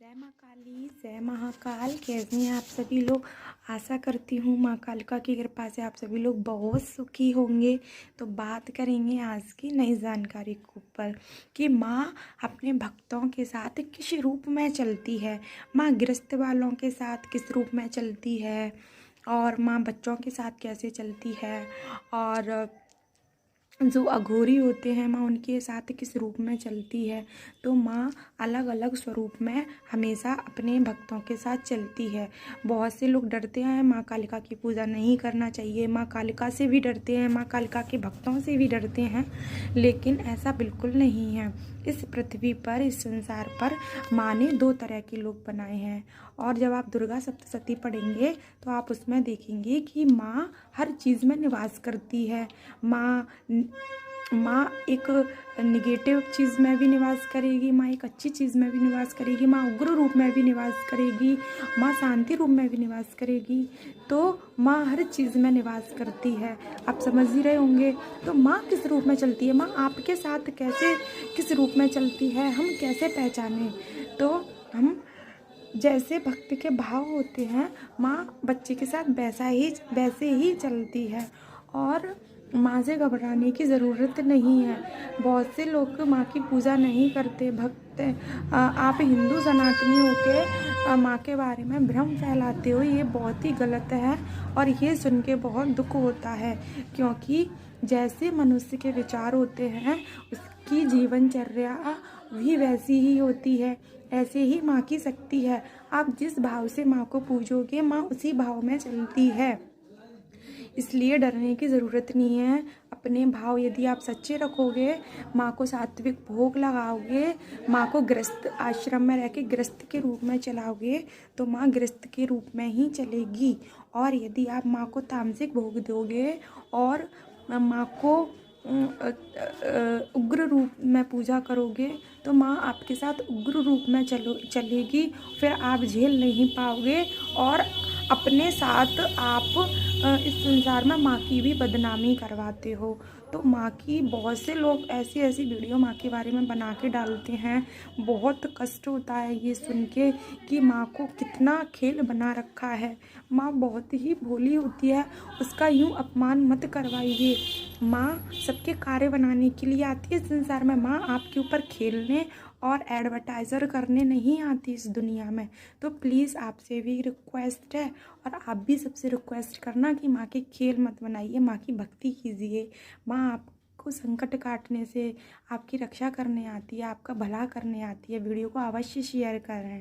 जय माँ काली, जय महाकाल। कैसे हैं आप सभी लोग। आशा करती हूँ माँ कालिका की कृपा से आप सभी लोग बहुत सुखी होंगे। तो बात करेंगे आज की नई जानकारी के ऊपर कि माँ अपने भक्तों के साथ किस रूप में चलती है, माँ गृहस्थ वालों के साथ किस रूप में चलती है, और माँ बच्चों के साथ कैसे चलती है, और जो अघोरी होते हैं माँ उनके साथ किस रूप में चलती है। तो माँ अलग अलग स्वरूप में हमेशा अपने भक्तों के साथ चलती है। बहुत से लोग डरते हैं माँ कालिका की पूजा नहीं करना चाहिए, माँ कालिका से भी डरते हैं, माँ कालिका के भक्तों से भी डरते हैं, लेकिन ऐसा बिल्कुल नहीं है। इस पृथ्वी पर, इस संसार पर माँ ने दो तरह के लोग बनाए हैं, और जब आप दुर्गा सप्तशती पढ़ेंगे तो आप उसमें देखेंगे कि माँ हर चीज़ में निवास करती है। माँ एक निगेटिव चीज़ में भी निवास करेगी, माँ एक अच्छी चीज़ में भी निवास करेगी, माँ उग्र रूप में भी निवास करेगी, माँ शांति रूप में भी निवास करेगी। तो माँ हर चीज़ में निवास करती है, आप समझ ही रहे होंगे। तो माँ किस रूप में चलती है, माँ आपके साथ कैसे किस रूप में चलती है, हम कैसे पहचानें। तो हम जैसे भक्त के भाव होते हैं, माँ बच्चे के साथ वैसे ही चलती है, और माँ से घबराने की ज़रूरत नहीं है। बहुत से लोग माँ की पूजा नहीं करते, भक्त आप हिंदू सनातनी होके माँ के बारे में भ्रम फैलाते हो, ये बहुत ही गलत है, और ये सुन के बहुत दुख होता है। क्योंकि जैसे मनुष्य के विचार होते हैं उसकी जीवनचर्या भी वैसी ही होती है, ऐसे ही माँ की शक्ति है। आप जिस भाव से माँ को पूजोगे माँ उसी भाव में चलती है, इसलिए डरने की ज़रूरत नहीं है। अपने भाव यदि आप सच्चे रखोगे, माँ को सात्विक भोग लगाओगे, माँ को गृहस्थ आश्रम में रह के गृहस्थ के रूप में चलाओगे, तो माँ गृहस्थ के रूप में ही चलेगी। और यदि आप माँ को तामसिक भोग दोगे और माँ को उग्र रूप में पूजा करोगे, तो माँ आपके साथ उग्र रूप में चलेगी, फिर आप झेल नहीं पाओगे, और अपने साथ आप इस संसार में माँ की भी बदनामी करवाते हो। तो माँ की बहुत से लोग ऐसी वीडियो माँ के बारे में बना के डालते हैं, बहुत कष्ट होता है ये सुन के कि माँ को कितना खेल बना रखा है। माँ बहुत ही भोली होती है, उसका यूँ अपमान मत करवाइए। माँ सबके कार्य बनाने के लिए आती है संसार में, माँ आपके ऊपर खेलने और एडवर्टाइज़र करने नहीं आती इस दुनिया में। तो प्लीज़ आपसे भी रिक्वेस्ट है, और आप भी सबसे रिक्वेस्ट करना कि माँ के खेल मत बनाइए, माँ की भक्ति कीजिए। माँ आपको संकट काटने से, आपकी रक्षा करने आती है, आपका भला करने आती है। वीडियो को अवश्य शेयर करें।